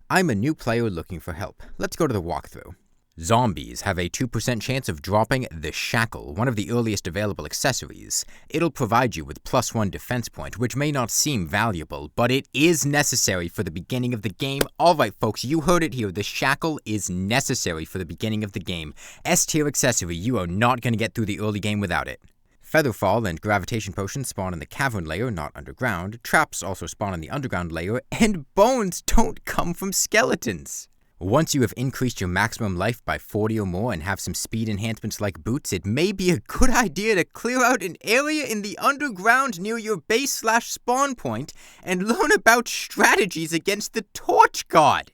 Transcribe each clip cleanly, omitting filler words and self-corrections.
I'm a new player looking for help. Let's go to the walkthrough. Zombies have a 2% chance of dropping the Shackle, one of the earliest available accessories. It'll provide you with +1 defense point, which may not seem valuable, but it is necessary for the beginning of the game. Alright folks, you heard it here, the Shackle is necessary for the beginning of the game. S-tier accessory, you are not going to get through the early game without it. Featherfall and gravitation potions spawn in the cavern layer, not underground. Traps also spawn in the underground layer, and bones don't come from skeletons. Once you have increased your maximum life by 40 or more and have some speed enhancements like boots, it may be a good idea to clear out an area in the underground near your base/spawn point and learn about strategies against the Torch God.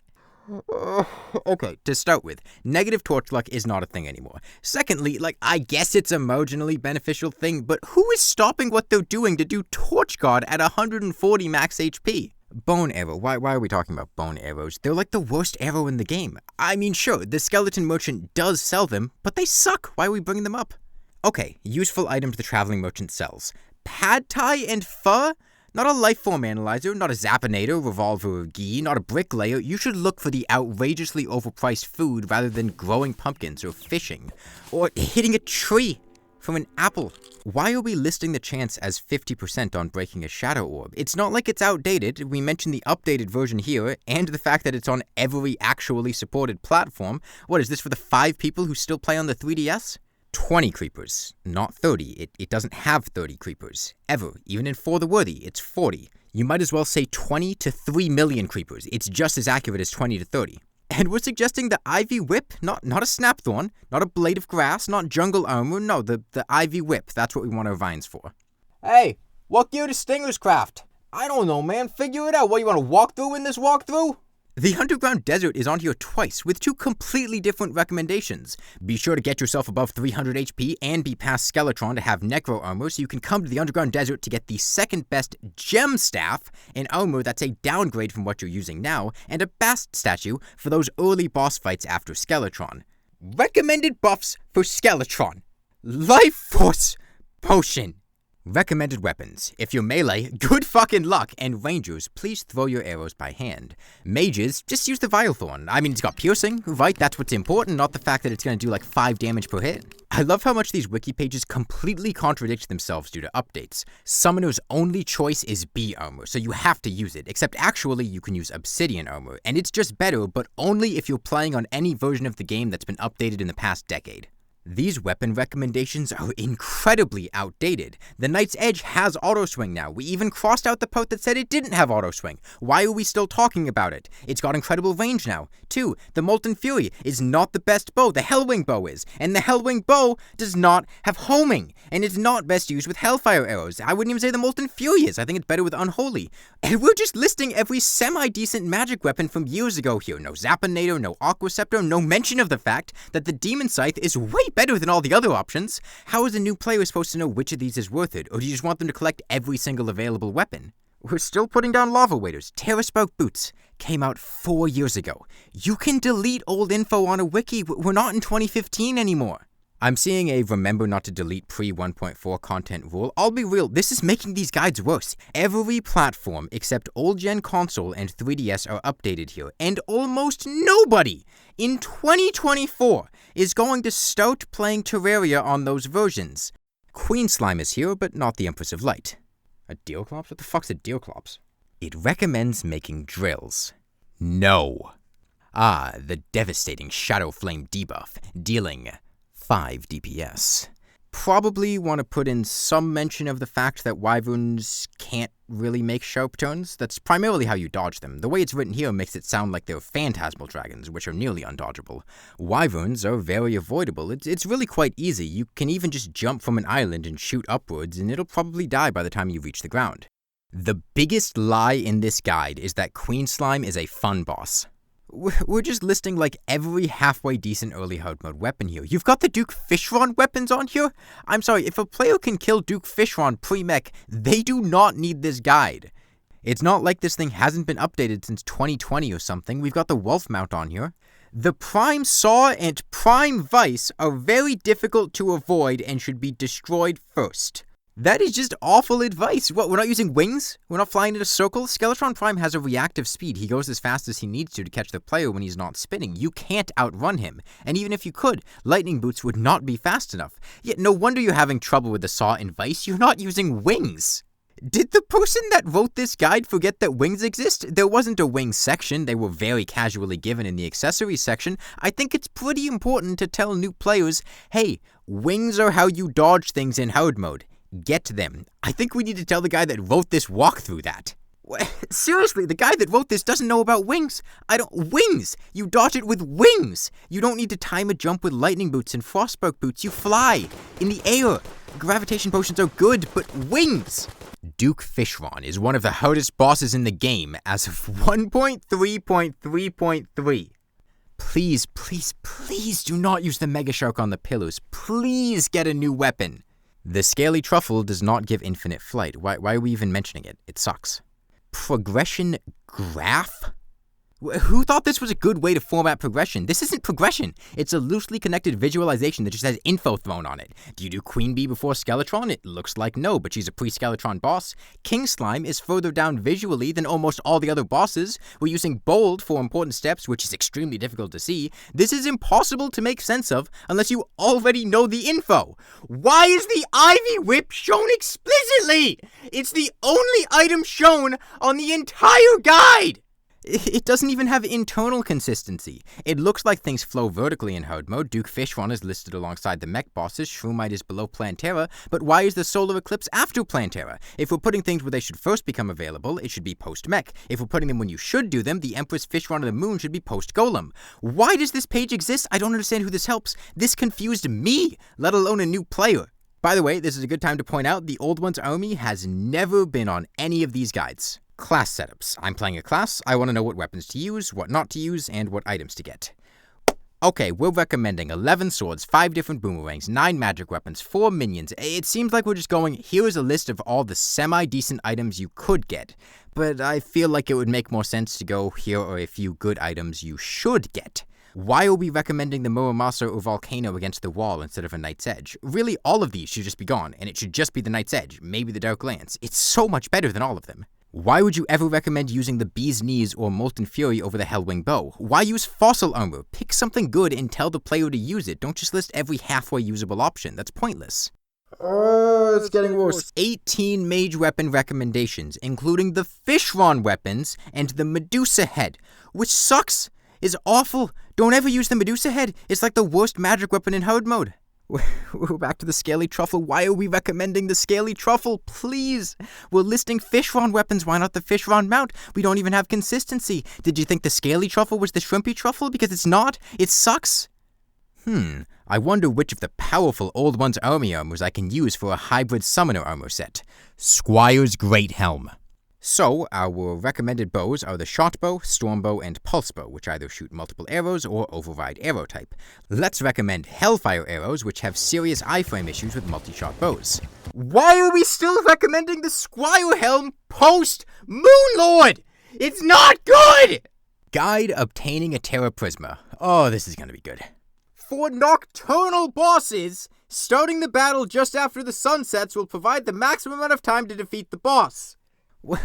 Okay, to start with, negative torch luck is not a thing anymore. Secondly, I guess it's a marginally beneficial thing, but who is stopping what they're doing to do Torch God at 140 max HP? Bone arrow. Why are we talking about bone arrows? They're like the worst arrow in the game. I mean, sure, the skeleton merchant does sell them, but they suck. Why are we bringing them up? Okay, useful items the traveling merchant sells. Pad Thai and pho? Not a life form analyzer, not a zappinator, revolver, or ghee, not a bricklayer. You should look for the outrageously overpriced food rather than growing pumpkins or fishing. Or hitting a tree from an apple. Why are we listing the chance as 50% on breaking a shadow orb? It's not like it's outdated. We mentioned the updated version here, and the fact that it's on every actually supported platform. What is this for the 5 people who still play on the 3DS? 20 creepers, not 30. It doesn't have 30 creepers. Ever. Even in For the Worthy, it's 40. You might as well say 20 to 3 million creepers. It's just as accurate as 20 to 30. And we're suggesting the Ivy Whip, not a Snapthorn, not a Blade of Grass, not Jungle Armor, no, the Ivy Whip. That's what we want our vines for. Hey, what gear does Stingers craft? I don't know, man. Figure it out. What, you want to walk through in this walkthrough? The Underground Desert is on here twice, with 2 completely different recommendations. Be sure to get yourself above 300 HP and be past Skeletron to have Necro Armor, so you can come to the Underground Desert to get the second best Gem Staff, an armor that's a downgrade from what you're using now, and a Bast statue for those early boss fights after Skeletron. Recommended buffs for Skeletron. Life Force Potion. Recommended weapons. If you're melee, good fucking luck, and rangers, please throw your arrows by hand. Mages, just use the Vilethorn. I mean, it's got piercing, right? That's what's important, not the fact that it's gonna do like 5 damage per hit. I love how much these wiki pages completely contradict themselves due to updates. Summoner's only choice is B armor, so you have to use it, except actually you can use Obsidian armor, and it's just better, but only if you're playing on any version of the game that's been updated in the past decade. These weapon recommendations are incredibly outdated. The Knight's Edge has auto-swing now. We even crossed out the part that said it didn't have auto-swing. Why are we still talking about it? It's got incredible range now. 2, the Molten Fury is not the best bow. The Hellwing bow is. And the Hellwing bow does not have homing. And it's not best used with Hellfire arrows. I wouldn't even say the Molten Fury is. I think it's better with Unholy. And we're just listing every semi-decent magic weapon from years ago here. No Zappinator, no Aqua Scepter, no mention of the fact that the Demon Scythe is way better than all the other options. How is a new player supposed to know which of these is worth it, or do you just want them to collect every single available weapon? We're still putting down Lava Waders. Terraspark Boots came out 4 years ago. You can delete old info on a wiki. We're not in 2015 anymore. I'm seeing a remember not to delete pre-1.4 content rule. I'll be real, this is making these guides worse. Every platform except old-gen console and 3DS are updated here, and almost nobody in 2024 is going to start playing Terraria on those versions. Queen Slime is here, but not the Empress of Light. A Deerclops? What the fuck's a Deerclops? It recommends making drills. No. The devastating Shadow Flame debuff, dealing 5 DPS. Probably want to put in some mention of the fact that wyverns can't really make sharp turns. That's primarily how you dodge them. The way it's written here makes it sound like they're phantasmal dragons, which are nearly undodgeable. Wyverns are very avoidable. It's really quite easy. You can even just jump from an island and shoot upwards, and it'll probably die by the time you reach the ground. The biggest lie in this guide is that Queen Slime is a fun boss. We're just listing like every halfway decent early hard mode weapon here. You've got the Duke Fishron weapons on here? I'm sorry, if a player can kill Duke Fishron pre-mech, they do not need this guide. It's not like this thing hasn't been updated since 2020 or something. We've got the Wolf Mount on here. The Prime Saw and Prime Vice are very difficult to avoid and should be destroyed first. That is just awful advice. What, we're not using wings? We're not flying in a circle? Skeletron Prime has a reactive speed. He goes as fast as he needs to catch the player when he's not spinning. You can't outrun him. And even if you could, lightning boots would not be fast enough. Yet no wonder you're having trouble with the saw and vice. You're not using wings. Did the person that wrote this guide forget that wings exist? There wasn't a wings section. They were very casually given in the accessories section. I think it's pretty important to tell new players, hey, wings are how you dodge things in hard mode. Get them. I think we need to tell the guy that wrote this walkthrough that. Seriously, the guy that wrote this doesn't know about wings. Wings! You dodge it with wings! You don't need to time a jump with lightning boots and frostbite boots. You fly in the air. Gravitation potions are good, but wings! Duke Fishron is one of the hardest bosses in the game as of 1.3.3.3. Please, please, please do not use the Mega Shark on the pillars. Please get a new weapon. The Scaly Truffle does not give infinite flight. Why are we even mentioning it? It sucks. Progression graph? Who thought this was a good way to format progression? This isn't progression. It's a loosely connected visualization that just has info thrown on it. Do you do Queen Bee before Skeletron? It looks like no, but she's a pre-Skeletron boss. King Slime is further down visually than almost all the other bosses. We're using bold for important steps, which is extremely difficult to see. This is impossible to make sense of unless you already know the info. Why is the Ivy Whip shown explicitly? It's the only item shown on the entire guide! It doesn't even have internal consistency. It looks like things flow vertically in hard mode. Duke Fishron is listed alongside the mech bosses. Shroomite is below Plantera. But why is the solar eclipse after Plantera? If we're putting things where they should first become available, it should be post-mech. If we're putting them when you should do them, the Empress Fishron of the Moon should be post-Golem. Why does this page exist? I don't understand who this helps. This confused me, let alone a new player. By the way, this is a good time to point out the Old Ones army has never been on any of these guides. Class setups. I'm playing a class. I want to know what weapons to use, what not to use, and what items to get. Okay, we're recommending 11 swords, 5 different boomerangs, 9 magic weapons, 4 minions. It seems like we're just going, here is a list of all the semi-decent items you could get. But I feel like it would make more sense to go, here are a few good items you should get. Why are we recommending the Muramasa or Volcano against the wall instead of a Knight's Edge? Really, all of these should just be gone, and it should just be the Knight's Edge, maybe the Dark Lance. It's so much better than all of them. Why would you ever recommend using the Bee's Knees or Molten Fury over the Hellwing Bow? Why use Fossil Armor? Pick something good and tell the player to use it. Don't just list every halfway usable option. That's pointless. It's getting worse. 18 mage weapon recommendations, including the Fishron weapons and the Medusa Head, which sucks, is awful. Don't ever use the Medusa Head. It's like the worst magic weapon in hard mode. We're back to the Scaly Truffle. Why are we recommending the Scaly Truffle? Please. We're listing Fishron weapons. Why not the Fishron mount? We don't even have consistency. Did you think the Scaly Truffle was the Shrimpy Truffle? Because it's not. It sucks. I wonder which of the powerful Old Ones army armors I can use for a hybrid summoner armor set. Squire's Great Helm. So, our recommended bows are the shot bow, storm bow, and pulse bow, which either shoot multiple arrows or override arrow type. Let's recommend Hellfire arrows, which have serious iframe issues with multi-shot bows. Why are we still recommending the Squire Helm post Moonlord? It's not good! Guide obtaining a Terra Prisma. Oh, this is gonna be good. For nocturnal bosses, starting the battle just after the sun sets will provide the maximum amount of time to defeat the boss.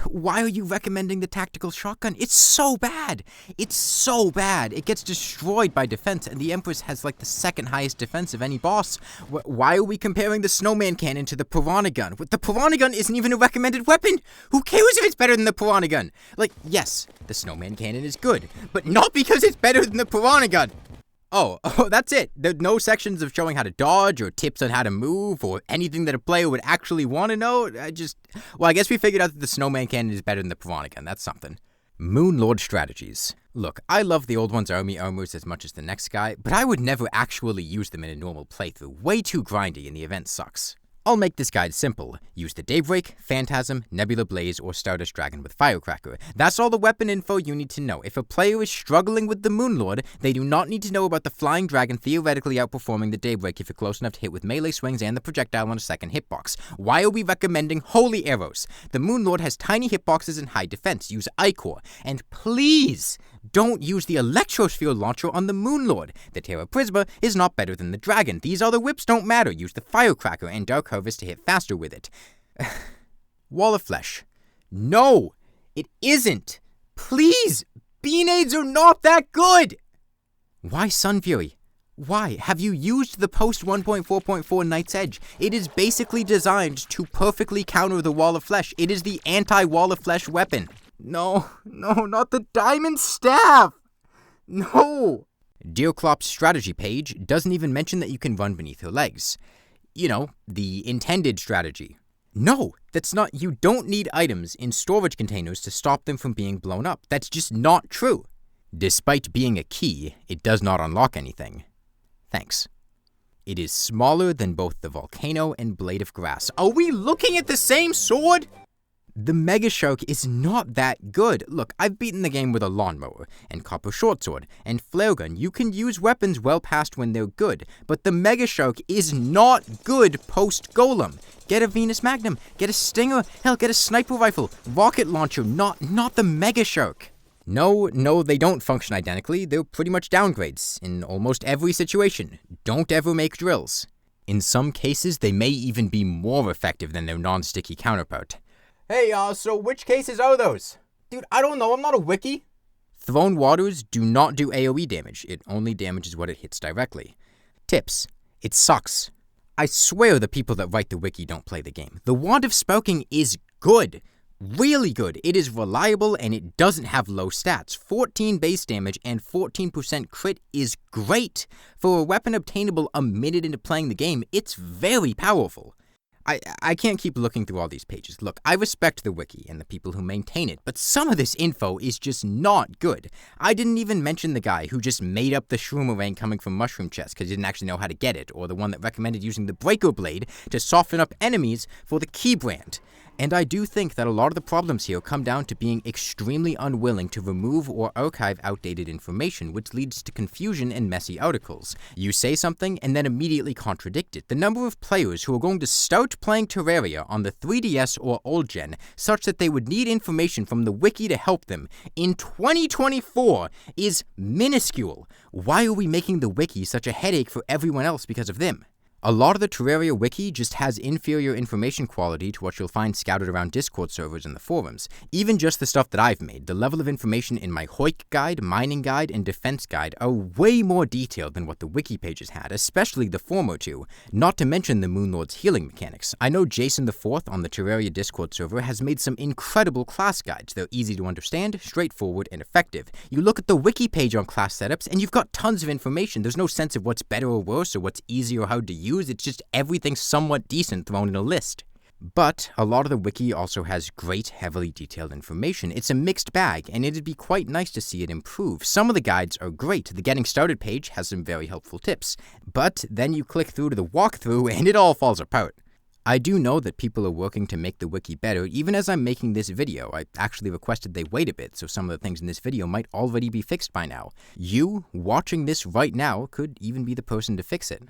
Why are you recommending the tactical shotgun? It's so bad. It's so bad. It gets destroyed by defense, and the Empress has like the second highest defense of any boss. Why are we comparing the snowman cannon to the piranha gun? The piranha gun isn't even a recommended weapon. Who cares if it's better than the piranha gun? Like, yes, the snowman cannon is good, but not because it's better than the piranha gun. Oh, that's it. There's no sections of showing how to dodge or tips on how to move or anything that a player would actually want to know. I guess we figured out that the snowman cannon is better than the piranha gun. That's something. Moonlord strategies. Look, I love the Old Ones army armors as much as the next guy, but I would never actually use them in a normal playthrough. Way too grindy and the event sucks. I'll make this guide simple. Use the Daybreak, Phantasm, Nebula Blaze, or Stardust Dragon with Firecracker. That's all the weapon info you need to know. If a player is struggling with the Moonlord, they do not need to know about the Flying Dragon theoretically outperforming the Daybreak if you're close enough to hit with melee swings and the projectile on a second hitbox. Why are we recommending Holy Arrows? The Moonlord has tiny hitboxes and high defense. Use Ichor. And please, Don't use the Electrosphere launcher on the Moonlord. The Terra Prisma is not better than the Dragon. These other whips don't matter. Use the Firecracker and Dark Harvest to hit faster with it. Wall of Flesh. No, it isn't. Please, Beanades are not that good. Why Sun Fury? Why? Have you used the post 1.4.4 Knight's Edge? It is basically designed to perfectly counter the Wall of Flesh. It is the anti-Wall of Flesh weapon. No, not the Diamond Staff! No! Deerclop's strategy page doesn't even mention that you can run beneath her legs. You know, the intended strategy. No, that's not. You don't need items in storage containers to stop them from being blown up. That's just not true. Despite being a key, it does not unlock anything. Thanks. It is smaller than both the Volcano and Blade of Grass. Are we looking at the same sword? The Mega Shark is not that good. Look, I've beaten the game with a lawnmower, and Copper Shortsword, and Flare Gun. You can use weapons well past when they're good, but the Mega Shark is not good post-Golem. Get a Venus Magnum, get a Stinger, hell, get a Sniper Rifle, Rocket Launcher, not the Mega Shark. No, they don't function identically. They're pretty much downgrades in almost every situation. Don't ever make drills. In some cases, they may even be more effective than their non-sticky counterpart. Hey, so which cases are those? Dude, I don't know, I'm not a wiki. Thrown Waters do not do AoE damage. It only damages what it hits directly. Tips. It sucks. I swear the people that write the wiki don't play the game. The Wand of Sparking is good. Really good. It is reliable and it doesn't have low stats. 14 base damage and 14% crit is great. For a weapon obtainable a minute into playing the game, it's very powerful. I can't keep looking through all these pages. Look, I respect the wiki and the people who maintain it, but some of this info is just not good. I didn't even mention the guy who just made up the Shroomerang coming from Mushroom Chest because he didn't actually know how to get it, or the one that recommended using the Breaker Blade to soften up enemies for the key brand. And I do think that a lot of the problems here come down to being extremely unwilling to remove or archive outdated information, which leads to confusion and messy articles. You say something and then immediately contradict it. The number of players who are going to start playing Terraria on the 3DS or old gen such that they would need information from the wiki to help them in 2024 is minuscule. Why are we making the wiki such a headache for everyone else because of them? A lot of the Terraria wiki just has inferior information quality to what you'll find scattered around Discord servers and the forums. Even just the stuff that I've made, the level of information in my Hoik guide, mining guide, and defense guide are way more detailed than what the wiki pages had, especially the former two, not to mention the Moonlord's healing mechanics. I know Jason IV on the Terraria Discord server has made some incredible class guides. They're easy to understand, straightforward, and effective. You look at the wiki page on class setups and you've got tons of information. There's no sense of what's better or worse or what's easy or hard to use. It's just everything somewhat decent thrown in a list. But a lot of the wiki also has great, heavily detailed information. It's a mixed bag, and it'd be quite nice to see it improve. Some of the guides are great. The Getting Started page has some very helpful tips. But then you click through to the walkthrough, and it all falls apart. I do know that people are working to make the wiki better. Even as I'm making this video, I actually requested they wait a bit, so some of the things in this video might already be fixed by now. You, watching this right now, could even be the person to fix it.